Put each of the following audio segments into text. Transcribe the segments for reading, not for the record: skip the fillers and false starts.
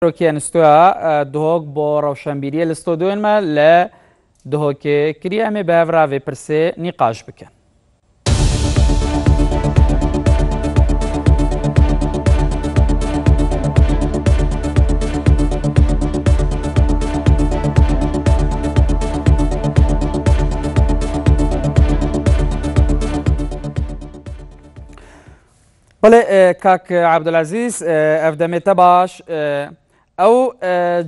روکی انستویا دهوک با روشنبیری الاستودیوین ما ل دهوک کریه می به راوی پرسه نقاش بکن. بله کاک عبدالعزیز افدمت باش او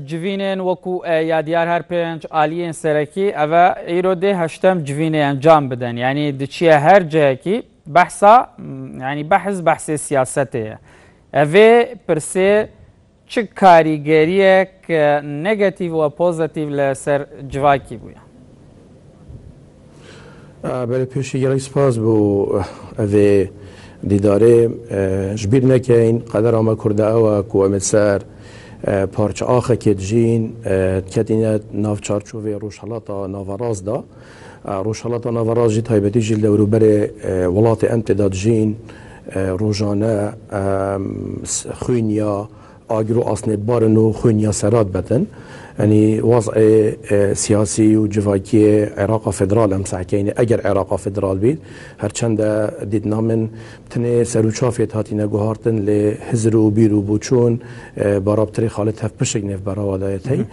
جوینن وکو یادیار هر پنج آلیین سرکی اوا ایروده هشتم جوینه انجام بدن یعنی دچیه هر جایی کی بحثا یعنی بحث سیاسته اوه پرسه چه کاریگریه که نگاتیو و پوزیتیو لسر جواکی بویا بله پیشی گرای سپاس بو اوه دیداره جبیر نکین قدر آما کرده او که امید سر پارچه آخه که جین کتینت ناف چارچوه روشحالاتا ناوراز دا روشحالاتا ناوراز جی تایبتی جیل دورو بره ولات امتداد جین روزانه خوینیا آگرو آسنه بارنو خوینیا سرات بتن يعني وضع سياسي وجواكي عراق فدرال هم سعكين اگر عراق فدرال بيد هرچند ديدنا من بتنه سروچافيت هاتينا گوهارتن لهزرو بيرو بوچون برابطري خالت هف بشك نف براوالایتی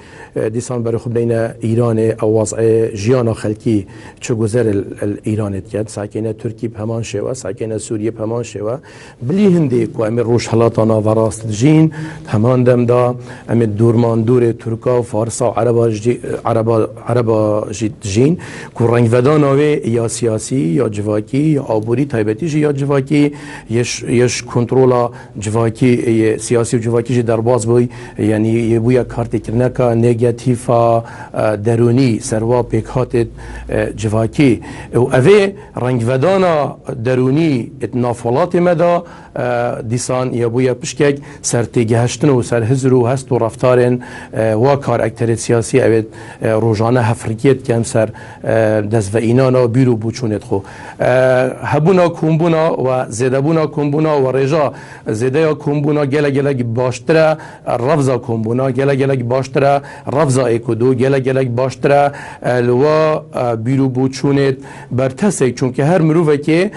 دیسان برای خب دینا ایران او وضع جیانا خلکی چو گذر ایران کرد سعكين تركي بهمان شوا سعكين سوريا بهمان شوا بلی هندي کو امر روش حالاتانا وراست جين همان دم دا امر دورمان دور ترکا فارسا عربا جین که رنگ وداناوه یا سیاسی یا جواکی یا آبوری تایبتیش یا جواکی یش کنترولا جواکی سیاسی و جواکیش در باز بوی یعنی یه بویا کارت کرنکا نگاتیفا درونی سروا پیکات جواکی و اوه رنگ ودانا درونی اتنافولات مدا دیسان یا بویا پشکک سر تیگهشتن و سر هزر و هست و رفتارن و کار اکتر سیاسی اوید روزانه هفرکیت کم سر دست و اینانا بیرو بوچونت خو هبونا کمبونا و زیدبونا کمبونا و رجا زیده کمبونا گلگ باشتره رفضا کمبونا گلگ باشتره رفضا اکودو گلگ باشتره لوا بیرو بوچونت برتسک چون که هر مروفه که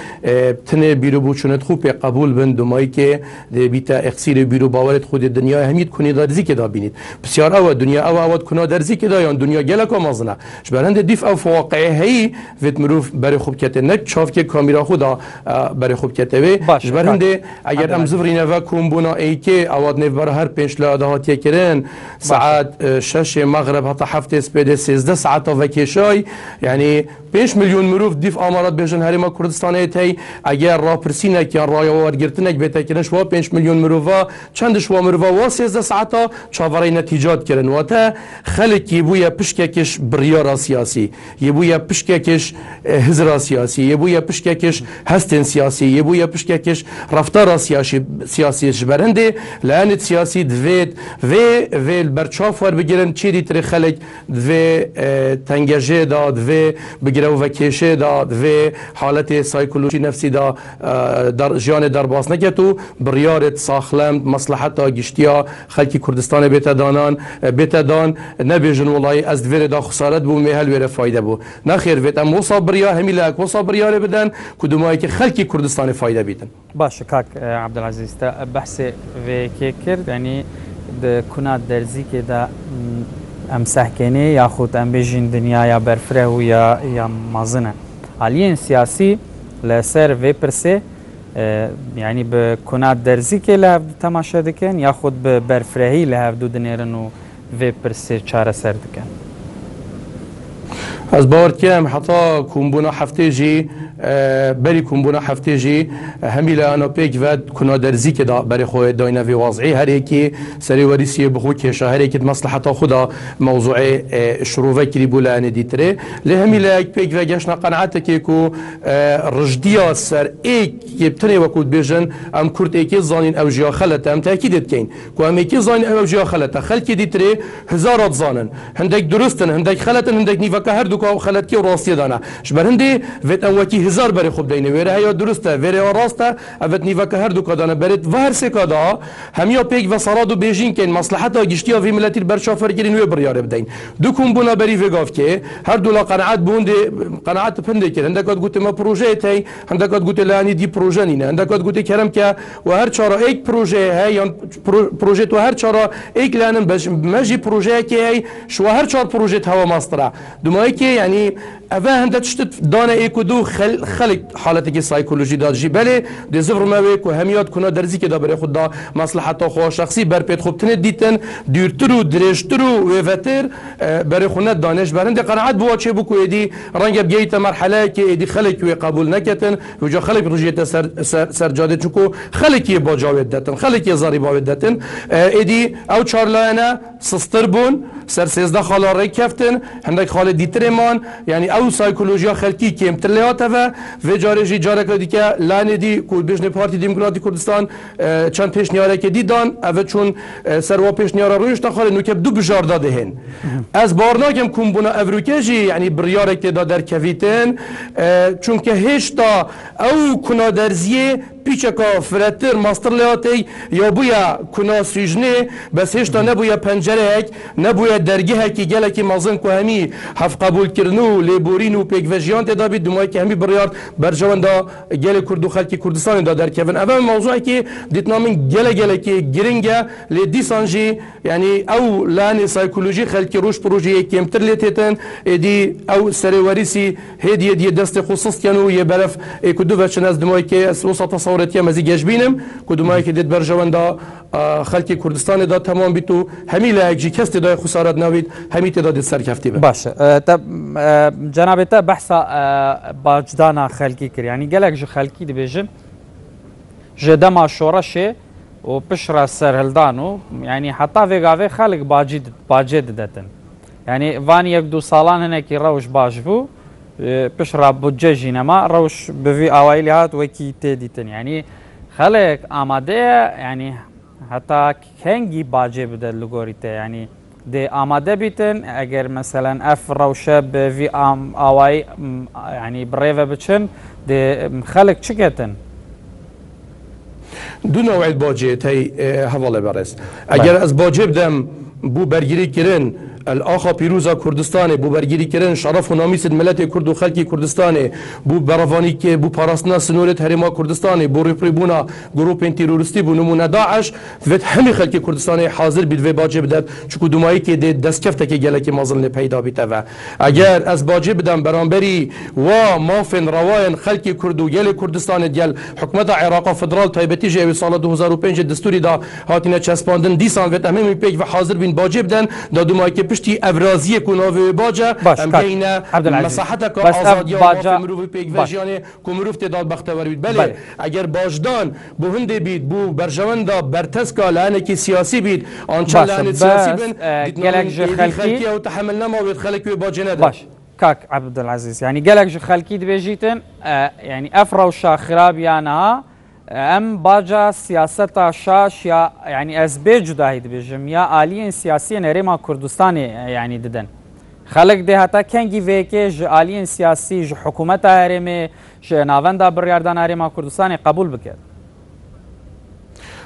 تنه بیرو بوچونت خو پی قبول بند دومایی که بیتا اقصیر بیرو باورت خود دنیا همید کنید درزی که دا بینید بسیار او دنیا او اواد کنا درزی که دا یان دنیا گلک مازنه شبرند دیف او واقعه هی ویت مروف برای خوب کته نک چاف که کامیرا خدا برای خوب کته و شبرند اگر ام زفرینه و کمبونا ای که اواد نف برای هر پنج لاده هاتیه کرن ساعت 6 مغرب حتی 7 اسپیده 13 ساعت و کشای یعنی 5 میلیون مروف دیف آمارات بهشن هریما کردستانه تی اگر راه پرسینک یا راه وارگرتنک بهتا کرنش و 5 میلیون مروفا چندش و مروفا و 13 ساعتا چاورای نتیجات کرن و تا خلق یبویا پشککش بریارا سیاسی یبویا پشککش هزرا سیاسی یبویا پشککش هستن سیاسی یبویا پشککش رفتار سیاسی شبرنده لعنت سیاسی دوید و برچاف ور بگیرن چی دیتر خلق و تنگجه داد و بگیره و کشه داد و حالت سایکولوژی نفسی دا در جان در باز نکتو بریارت ساخلم مصلحتا گشتیا خلکی کردستان بتدان نبیجن والله از دویر دا خسارت بو میهل ویر فایده بو نخیر ویت ام وصا بریا همیلک وصا بریا بدن کدومایی که خلکی کردستان فایده بیدن باشه کاک عبدالعزیز تا بحث و که کرد یعنی کنات درزی که دا ام سحکنه یا خود ام بیجین دنیا یا برفره و یا مازنه حالین سیاسی لسر و پرسه یعنی به کنات درزی که لحظه تماشا دکن یا خود به برفرهی لحظه دو دنیرن و پرسه چاره سر دکن از باور کم حتی کمبونا هفته جی بری کمبونا هفته جی همیله آنها پیک ود کنا درزی که برای خود داینه و واضعی هر یکی سری وریسی بخو کشا هر یکی مصلحت خدا موضوع شروع کری بوله ندیتره لی همیله یک پیک و گشنا قناعت که کو رجدیا سر ایک یبتنی وکود بیجن ام کرد ایکی زانین او جیا خلط ام تاکیدت کین کو ام ایکی زانین او جیا خلط خلکی دیتره هزارات زانن هندک درستن هندک خلطن هندک نیفکه هر دو که خلط کی راستی دانه شبرندی ویت اوکی هزار بری خوب دینه وره یا درسته وره راسته اوت نیوه که هر دو کادانه برید و هر سه کادا همیا پیک و سراد و بیژین که مصلحت گشتی وی ملتی برشافر گیرین و بریاره بدین دو کم بونا بری وگاف که هر دولا قناعت بونده قناعت پنده که هندکات گوته ما پروژه تی هندکات گوته لانی دی پروژه نینه هندکات گوته کرم که و هر چارا ایک پروژه هی یا پروژه تو هر چارا ایک لانم بش مجی پروژه که هی شو هر چار پروژه هوا ماسترا دومایی که یعنی اوه هنده تشتت دانه ایکو دو خلق حالتی که سایکولوژی داد جی بله دی زفر موی که همیاد کنا درزی که دا برای خود دا مصلحت خواه شخصی بر پیت خوب تنه دیتن دیرتر و درشتر و وفتر برای خونه دانش برند قناعت بوا چه بو که دی رنگ بگیت مرحله که دی خلق و قبول نکتن و جا خلق روجیت سرجاده چکو خلقی با جاوید دتن خلقی زاری باوید دتن ایدی او چارلانه سستر بون سر 13 خاله رای کفتن هندک خاله دیتر مان یعنی او سایکولوژیا خلقی که امتلیات و جارجی جاره کردی که لانی دی کل بیشن پارتی دموکراتی کردستان چند پیشنیاره که دیدان او چون سروا پیشنیاره رویش تا خاله نوکب دو بجار داده هن از بارناکم کمبونا افروکجی یعنی بریاره که در کویتن چون که هشتا او کنا درزیه پیچکا فراتر ماستر لیاتی یا بویا کنا سیجنه بس هشتا نبویا پنجره نبویا درگه که گله که مازن که همی هف قبول کرنو لیبورین و پیگوژیان تدا بید دمایی که همی بریارد برجوان دا گله کردو خلکی کردستان دا در کفن اول موضوعی که دیتنامین گله که گرنگه لی دیسانجی یعنی او لانی سایکولوژی خلکی روش پروژه کمتر لیتیتن دی او سریوریسی هدیه دی دست خصوص کنو یه برف کدو وچن از دمایی که وسط تصورتی مزی گشبینم کدومایی که دید برجوان دا خلکی کردستان دا تمام بیتو همی لایجی کست دا خسارت نوید همی تعداد سرکفتی به باشه جناب تا بحث باجدانا خلکی کر یعنی گلک جو خلکی دی بیجن جدما شورشه و پشرا سرهلدانو یعنی حتی وگاوی خلق باجد دتن یعنی وان یک دو سالان هنه که روش باش بو پشرا بودجه جینما روش بوی آوائلی هات وکی تیدیتن یعنی خلق آماده یعنی حتی کنگی باجه بده لگوریته یعنی دی آماده بیتن اگر مثلا اف روشه بوی آوائی یعنی بریوه بچن دی خلق چی کتن؟ دو نوع باجه تی حواله برست اگر از باجه بدم بو برگیری کرن الآخا پیروزا کردستان بو برگیری کردن شرف و نامیس ملت کرد و خلکی کردستان بو برافانی که بو پاراستنا سنورت هرما کردستان بو ریپریبونا گروپ تروریستی بو نمونه داعش و همه خلکی کردستان حاضر بید و باجه بدد چکو دومایی که دست کفته که گله که مازل پیدا بیته و اگر از باجه بدم برانبری و مافن روان خلکی کرد و گله کردستان گل حکومت عراق فدرال تایبتی جوی سال 2005 دستوری دا هاتینه چسپاندن دیسان و تمام پیک و حاضر بین باجه بدن دا دومایی که پشتی افرازی کناوی باجه هم بین مساحت که آزادی و مروف پیگوژیان که مروف تعداد بختور بید بله اگر باجدان بو هنده بید بو برجواندا برتسکا لعنه که سیاسی بید آنچه لعنه سیاسی بین دیتنامین خلکی و تحمل نماوید خلکی باجه نده باش كاك عبد العزيز يعني قالك جو خلكي دبيجيتن يعني افروشا خرابيانها ام باجا سياستا شاش يا يعني ازبي جداهي دبيجم يا آليين سياسي نريما كردستاني يعني ددن خلق ده هتا كنگي ويكي ج آليين سياسي ج حكومت هرمي ج ناوندا برياردان هرما كردستاني قبول بكر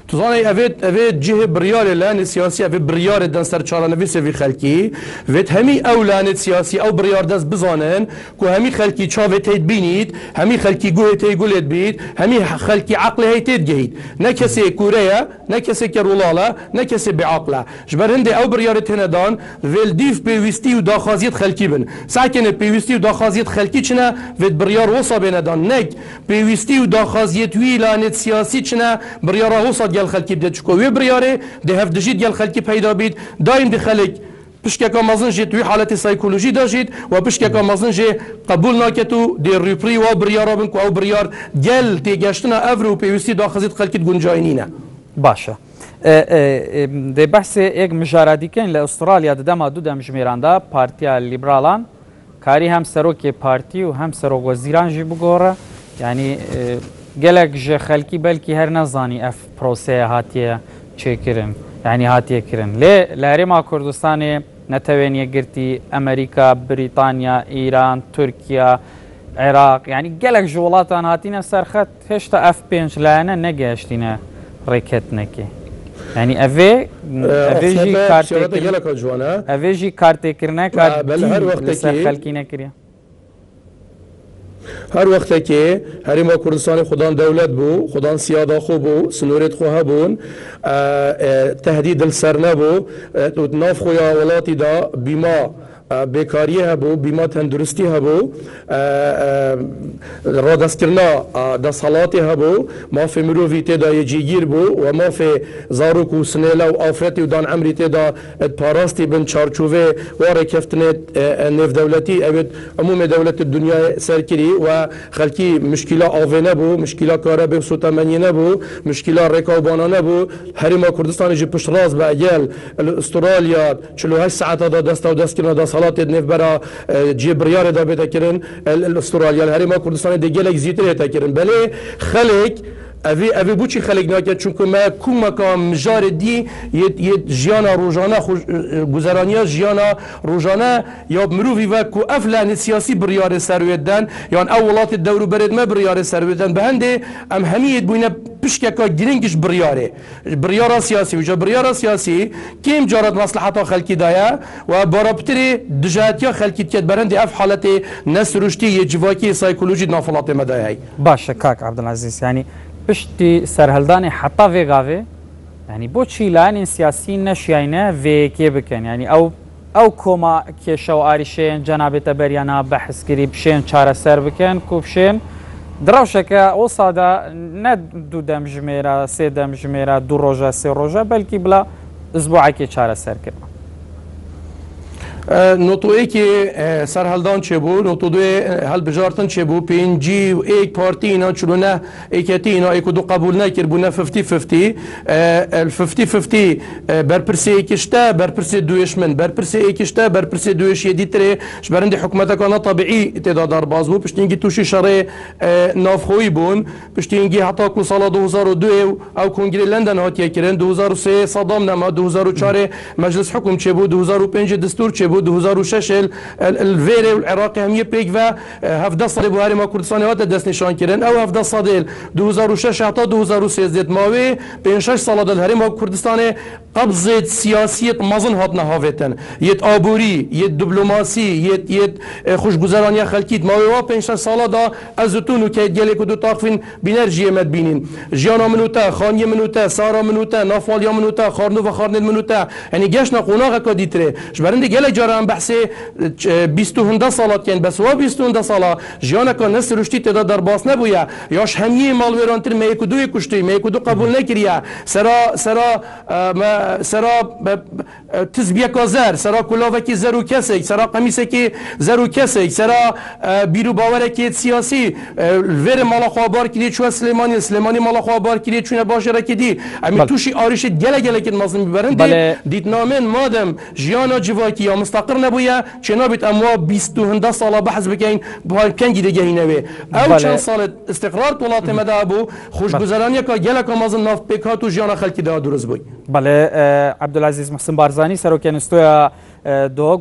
توزانی اوید جه بریار لان سیاسی اوید بریار دن سر چارنویس وی خلکی وید همی او لان سیاسی او بریار دست بزانن که همی خلکی چاوه تید بینید همی خلکی گوه تید گولید بید همی خلکی عقل هی تید گهید نه کسی کوره نه کسی کرولاله نه کسی بعقله جبرنده او بریار تندان ویل دیف پیوستی و داخازیت خلکی بن ساکن پیوستی و داخازیت خلکی چنه وید بریار وصا بندان نگ پیوستی و داخازیت وی لان سیاسی چنه بریار وصا گل خلکی بده چکو وی بریاره ده هفدجید گل خلکی پیدا بید دایم ده خلک پشکه مازن جه توی حالت سایکولوژی داشید و پشکه مازن جه قبول ناکتو ده ریپری و بریاره بن که او بریار گل تیگشتنا افرو پیوستی داخزید خلکیت گنجاینینه باشه ده بحث یک مجاردی کن لاسترالیا دما دو دم جمیراندا پارتیا لیبرالان کاری هم سروک پارتی و هم سروک وزیران جی بگوره یعنی گلک جه خلکی بلکی هر نزانی اف پروسه هاتیه چه کرن یعنی هاتیه کرن لهرما کردستان نتوانی گرتی امریکا بریتانیا ایران ترکیه عێراق ینی gelek ji welatan hatîne serxet hêşta ev pênc layene negehiştîne rêketnekê. Yani evê jî evê jî kartêkirinek ser xelkî nekiriye. هر وقت که هریما کردستان خودان دولت بو خودان سیادا خو بو سنورت خو هبون تهدید السر نبو ناف خویا ولاتی دا بیما بیکاری هبو بیما تندرستی هبو را دستکرنا دا صلاتی هبو ما فی مروفی تدا یجیگیر بو و ما فی زاروک و سنیلا و آفرتی و دان عمری تدا پاراستی بن چارچوه واره کفتنت نف دولتی اوید عموم دولت دنیا سرکری و خلکی مشکلا آوه نبو مشکلا کاره به سوتمنی نبو مشکلا رکابانا نبو هریما کردستان جی پشت راز با اگل استرالیا 48 ساعت دا دست و دست کرنا دا صلات نف برا جی بریار دا بیتا کرن الاسترالیا الهریما کردستان دیگه لک زیتر تا کرن بله خلک اوی بوچی خلق ناکد چون که ما کومکا مجار دی یه جیانا روزانه گذرانیا جیانا روزانه یا مروفی و کو افلان سیاسی بریار سرویدن یا اولات دورو برد ما بریار سرویدن به هنده ام همیت بوینه پشکا گرینگش بریار سیاسی و جا بریار سیاسی کم جارت مصلحتا خلقی دایا و بارابتری دجاتیا خلقی تکد برنده اف حالت نسروشتی یه جواکی سایکولوژی نافلات مدایای باشه کاک عبدالعزیز یعنی پشتی سرهلدانی حتا ویگاوی یعنی بۆ چی لاانین سیاسی نەشیینە vێکێ بکەن ینی ئەو کۆما کێشە و ئاریشێن جەنابێتە بەریانە بەحسکری بشێن چارەسەر بکەن کو بشێن دراوشەکە ئەو سادا نە دوو دەم ژمێرە سێ دەم ژمێرە دوو ڕۆژە سێ ڕۆژە بەلکی بڵا ئزبوعەکێ چارەسەر کرد. نوتوی که سرهلدان چه بود نوتوی هل بجارتن چه بود پنجی و ایک پارتی اینا چلونه ایکتی اینا ایکو دو قبول نکر بونه 50-50 50-50 برپرسی ایکشته برپرسی دویش من برپرسی ایکشته برپرسی دویش یدی تره شبرندی حکومت کانا طبیعی اتدا در باز بود پشتینگی توشی شره نافخوی بون پشتینگی حتی کو سال 2002 او کنگری لندن هاتیه کرن 2003 صدام نما 2004 مجلس حکم چه بود 2005 دستور چه بود 2006 الفيري والعراقي هم يبيك و 17 سال بوهاري ما كردستان هات دست نشان كرن او 17 سال 2006 حتى 2013 ماوي بين 6 سال دل هرم كردستان قبضه سياسيه مازن هات نهاوتن يت ابوري يت دبلوماسي يت خوشگذرانی خلقيت ماوي وا 5 سال دا ازتون و كيد گله كدو طاقفين بنرجي مد بينين جيانا منوتا خانيه منوتا سارا منوتا نافاليا منوتا خارنو و خارنل منوتا يعني جشنا قوناغه كديتره جبرند گله جارم بحث 20 سالات کن بس و 20 سالا جانا کن نسل رشتی تعداد در باس نبویا یاش همیه مال ورانتر میکو دوی کشتی میکو دو قبول نکریا سرا تزبیه کازر سرا کلاوه کی زرو کسی سرا قمیسه کی زرو کسی سرا بیرو باوره کی سیاسی ور مالا خوابار کلی چو سلیمانی مالا خوابار کلی چونه باشره کدی امی توشی آریش گله که مازن میبرند دیتنامن مادم جانا جواکی یا مستقر نبویا چنا بیت اموا 20 سال بحث بکین با کنگی دیگه اینوی او چند سال استقرار طولات مده ابو خوشگذرانی که گله کامازن ناف پیکات و جیان خلکی ده درست بوی. بله عبدالعزیز محسن بارزانی سروکن استویا دوگ